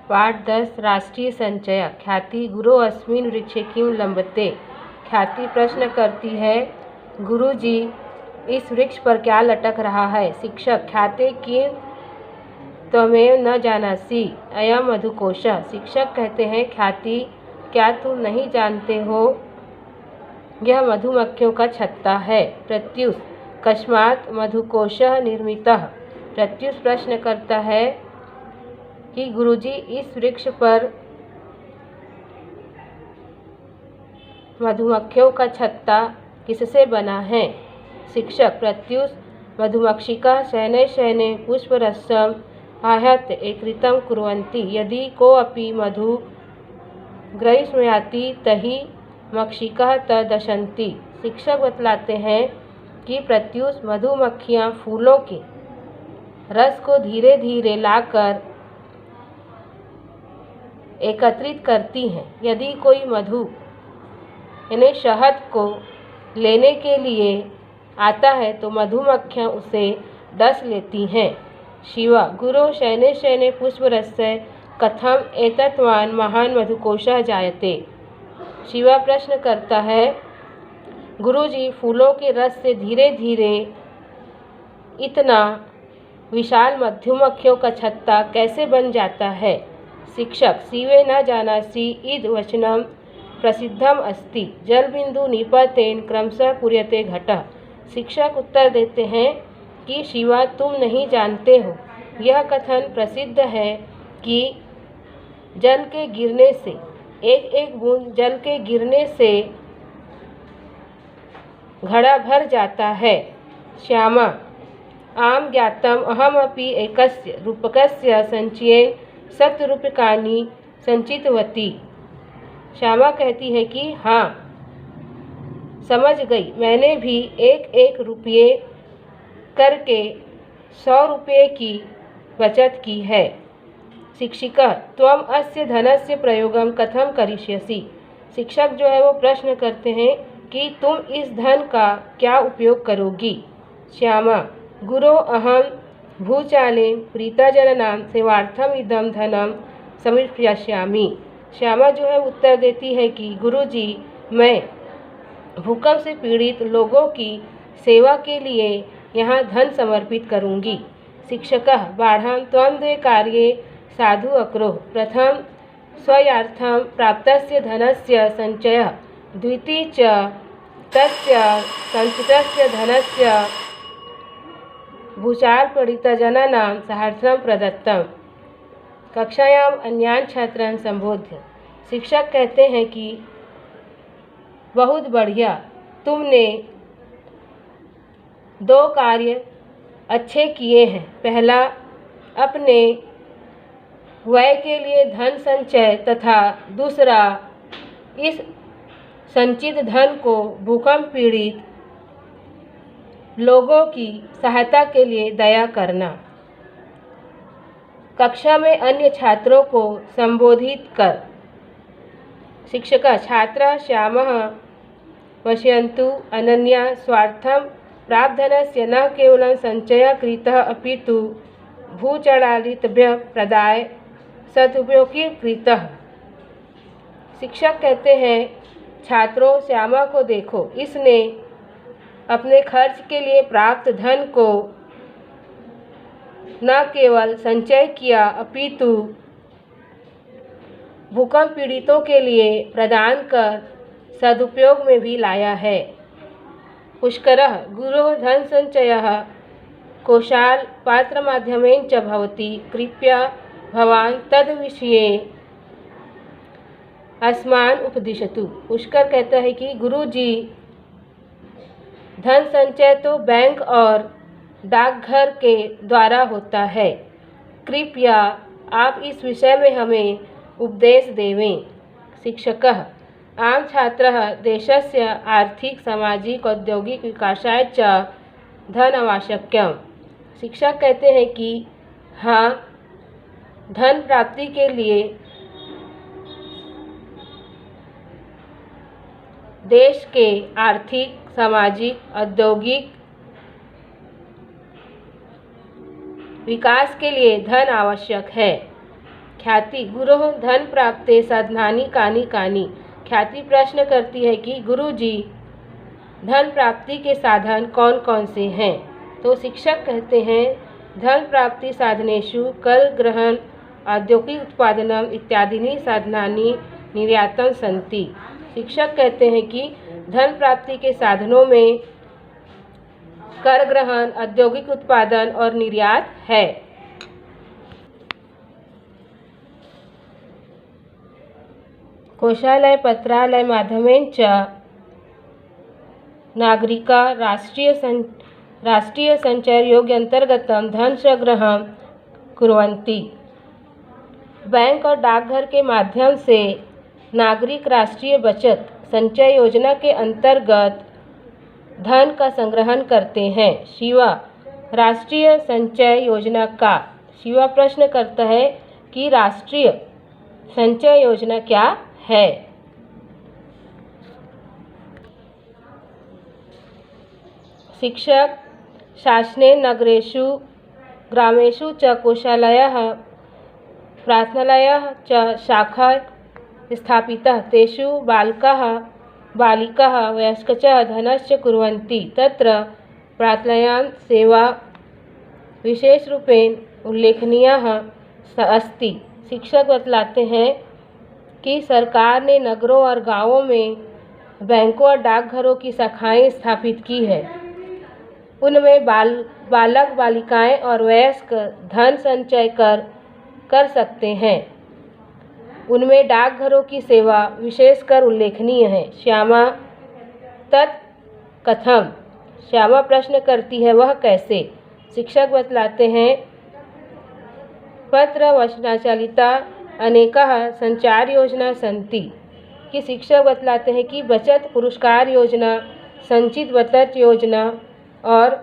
पाठ 10 राष्ट्रीय संचय। ख्याति गुरु अस्मिन् वृक्षे किं लंबते। ख्याति प्रश्न करती है, गुरुजी इस वृक्ष पर क्या लटक रहा है। शिक्षक, ख्याते किं त्वमेव न जानासि अयं मधुकोशः। शिक्षक कहते हैं, ख्याति क्या तुम नहीं जानते हो, यह मधुमक्खियों का छत्ता है। प्रत्युष, कस्मात् मधुकोशः निर्मितः। प्रत्युष प्रश्न करता है कि गुरुजी इस वृक्ष पर मधुमक्खियों का छत्ता किससे बना है। शिक्षक, प्रत्युष, मधुमक्षिका शयने शयने पुष्परसम् आहत्य एकत्रितं कुर्वन्ति यदि कोऽपि मधु ग्रहीष्यति तर्हि मक्षिकाः तद्दशन्ति। शिक्षक बतलाते हैं कि प्रत्युष, मधुमक्खियाँ फूलों के रस को धीरे धीरे लाकर एकत्रित करती हैं। यदि कोई मधु यानी शहद को लेने के लिए आता है तो मधुमक्खियाँ उसे डस लेती हैं। शिवा, गुरो शयने शयने पुष्परसस्य कथम एतत्वान् महान् मधुकोशः जायते। शिवा प्रश्न करता है, गुरुजी फूलों के रस से धीरे धीरे इतना विशाल मधुमक्खियों का छत्ता कैसे बन जाता है। शिक्षक, शिवे न जानासि इद वचनम प्रसिद्धम अस्ति जलबिंदु निपतेन क्रमशः पूर्यते घटः। शिक्षक उत्तर देते हैं कि शिवा, तुम नहीं जानते हो, यह कथन प्रसिद्ध है कि जल के गिरने से एक एक बूंद जल के गिरने से घड़ा भर जाता है। श्यामा, आम ज्ञातम अहमपि एकस्य रूपकस्य संचयेन सप्तरूप्यकाणि संचितवती। श्यामा कहती है कि हाँ, समझ गई, मैंने भी एक एक रुपये करके 100 रुपये की बचत की है। शिक्षिका, त्वम अस्य धनस्य प्रयोगम कथम करिष्यसि। शिक्षक जो है वो प्रश्न करते हैं कि तुम इस धन का क्या उपयोग करोगी। श्यामा, गुरो अहम भूचाले प्रीतजनानां सेवार्थम इदं धनम समर्पयिष्यामि। श्यामा जो है उत्तर देती है कि गुरुजी, मैं भूकंप से पीड़ित लोगों की सेवा के लिए यहाँ धन समर्पित करूँगी। शिक्षकः, बाढ़ं त्वं द्वे कार्ये साधु अकरोः। प्रथम स्वयार्थं प्राप्तस्य धनस्य संचयः, द्वितीय च तस्य संचितस्य धनस्य भूचालपीडितजनानां साहाय्यार्थं प्रदत्तम्। कक्षायाम अन्यान् छात्रान् संबोध्य शिक्षक कहते हैं कि बहुत बढ़िया, तुमने 2 कार्य अच्छे किए हैं। पहला, अपने व्यय के लिए धन संचय तथा दूसरा, इस संचित धन को भूकंप पीड़ित लोगों की सहायता के लिए दया करना। कक्षा में अन्य छात्रों को संबोधित कर शिक्षका, छात्रा श्यामः पश्यन्तु अनन्या स्वार्थं प्राप्तधनस्य न केवलं संचयः कृतः अपितु भूचडालितेभ्यः प्रदाय सदुपयोगी कृतः। शिक्षक कहते हैं, छात्रों, श्यामा को देखो, इसने अपने खर्च के लिए प्राप्त धन को न केवल संचय किया अपितु भूकंप पीड़ितों के लिए प्रदान कर सदुपयोग में भी लाया है। पुष्करः गुरोः धन संचयः कोशाल पात्र माध्यमेन च भवति, कृपया भवान् तद विषये अस्मान् उपदिशतु। पुष्कर कहता है कि गुरुजी, धन संचय तो बैंक और डाकघर के द्वारा होता है, कृपया आप इस विषय में हमें उपदेश देवें। शिक्षकः, आम छात्रः देशस्य आर्थिक सामाजिक औद्योगिक विकासाय च धन आवश्यकम्। शिक्षक कहते हैं कि हाँ, धन प्राप्ति के लिए देश के आर्थिक, सामाजिक, औद्योगिक विकास के लिए धन आवश्यक है। ख्याति गुरोः धन प्राप्ते साधनानि कानि कानि। ख्याति प्रश्न करती है कि गुरुजी धन प्राप्ति के साधन कौन कौन से हैं। तो शिक्षक कहते हैं धन प्राप्ति साधनेषु कर ग्रहण औद्योगिक उत्पादनम इत्यादीनि साधनानि निर्यातम सन्ति। शिक्षक कहते हैं कि धन प्राप्ति के साधनों में कर ग्रहण, औद्योगिक उत्पादन और निर्यात है। कोषालय पत्रालय माध्यमेन च नागरिका राष्ट्रीय संचय योग्य अंतर्गतम धन संग्रहं कुर्वन्ति। बैंक और डाकघर के माध्यम से नागरिक राष्ट्रीय बचत संचय योजना के अंतर्गत धन का संग्रहण करते हैं। शिवा राष्ट्रीय संचय योजना का शिवा प्रश्न करता है कि राष्ट्रीय संचय योजना क्या है। शिक्षक शासने नगरेषु ग्रामेषु च कोषालयः प्रार्थनालयः च शाखा स्थापितः तेषु बालकाः बालिकाः वयस्कच धनस्य कुर्वन्ति। तत्र प्रार्थनायां सेवा विशेषरूपेण उल्लेखनीयः अस्ति। शिक्षक बतलाते हैं कि सरकार ने नगरों और गांवों में बैंकों और डाकघरों की शाखाएं स्थापित की है। उनमें बालक बालिकाएं और वयस्क धन संचय कर सकते हैं। उनमें डाकघरों की सेवा विशेषकर उल्लेखनीय है। श्यामा तत्कथम श्यामा प्रश्न करती है वह कैसे। शिक्षक बतलाते हैं पत्र वचनाचालिता अनेकाः संचार योजना सन्ति। कि शिक्षक बतलाते हैं कि बचत पुरस्कार योजना, संचित बचत योजना और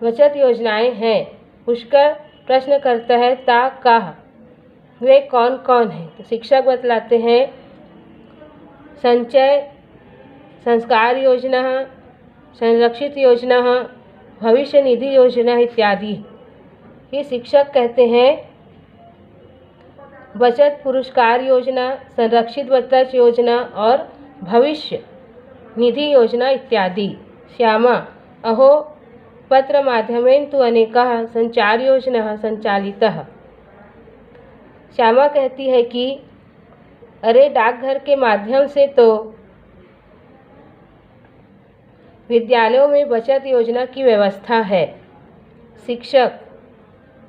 बचत योजनाएं हैं। पुष्कर प्रश्न करता है ता काह वे कौन कौन हैं। तो शिक्षक बतलाते हैं संचय संस्कार योजना, संरक्षित योजना, भविष्य निधि योजना इत्यादि। ये शिक्षक कहते हैं बचत पुरस्कार योजना, संरक्षित बचत योजना और भविष्य निधि योजना इत्यादि। श्यामा अहो पत्र माध्यमेन तु अनेकाः संचार योजनाः संचालिताः। श्यामा कहती है कि अरे डाकघर के माध्यम से तो विद्यालयों में बचत योजना की व्यवस्था है। शिक्षक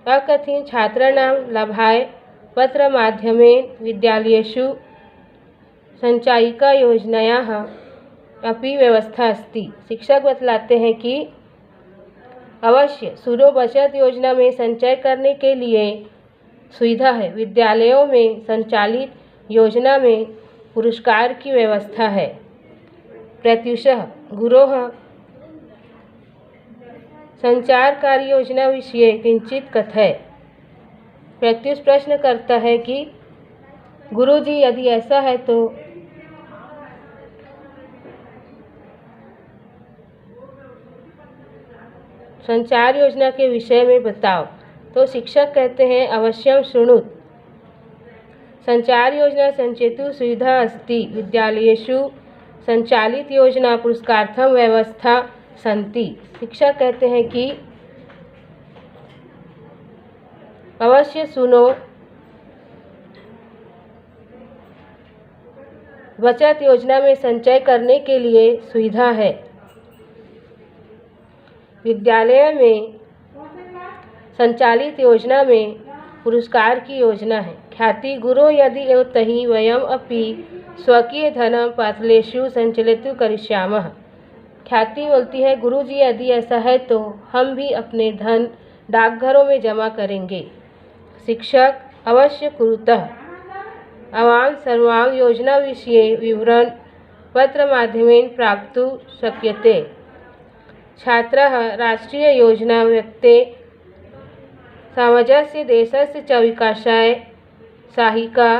अकथित छात्राणां लाभाय पत्र माध्यमेन विद्यालयेषु संचायिका योजनायाः अपि व्यवस्था अस्ति। शिक्षक बतलाते हैं कि अवश्य सूरो बचत योजना में संचय करने के लिए सुविधा है। विद्यालयों में संचालित योजना में पुरस्कार की व्यवस्था है। प्रत्युषः गुरोः संचार कार्य योजना विषये किंचित कथय। प्रत्युष प्रश्न करता है कि गुरुजी यदि ऐसा है तो संचार योजना के विषय में बताओ। तो शिक्षक कहते हैं अवश्यम शृणुत। संचार योजना संचेतु सुविधा अस्ति। विद्यालयेषु संचालित योजना पुरस्कार्थम व्यवस्था सन्ति। शिक्षक कहते हैं कि अवश्य सुनो बचत योजना में संचय करने के लिए सुविधा है। विद्यालय में संचालित योजना में पुरस्कार की योजना है। ख्याति गुरो यदि एव तहि वयम अपि स्वकीय धनम पात्रलेषु संचलितु करिष्यामः। ख्याति बोलती है गुरुजी यदि ऐसा है तो हम भी अपने धन डाकघरों में जमा करेंगे। शिक्षक अवश्य कुरुतः आवां सर्वां योजना विषये विवरण पत्र माध्यमेन प्राप्तुं शक्यते। छात्राः राष्ट्रीय योजना व्यक्ते समाजस्य देशस्य च विकासाय सहायिका।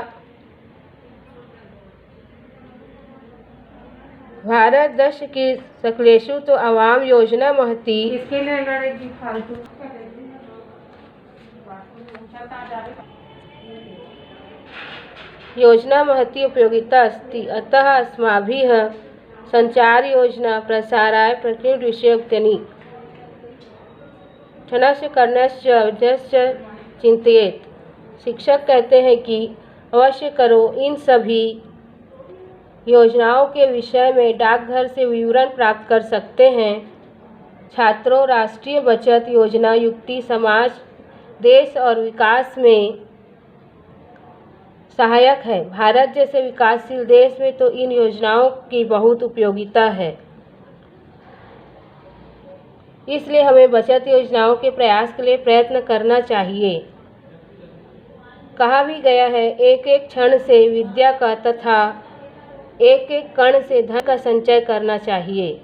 भारत देश की सकलेषु तो आवाम योजना महती योजना महती उपयोगिता अस्ति, अतः अस्माभिः संचारयोजना प्रसाराय प्रकृतिविषयोक्तानि क्षणस्य करणस्य अवश्य चिंतयेत्। शिक्षक कहते हैं कि अवश्य करो। इन सभी योजनाओं के विषय में डाकघर से विवरण प्राप्त कर सकते हैं। छात्रों, राष्ट्रीय बचत योजना युक्ति समाज, देश और विकास में सहायक है। भारत जैसे विकासशील देश में तो इन योजनाओं की बहुत उपयोगिता है। इसलिए हमें बचत योजनाओं के प्रयास के लिए प्रयत्न करना चाहिए। कहा भी गया है, एक एक क्षण से विद्या का तथा एक एक कण से धन का संचय करना चाहिए।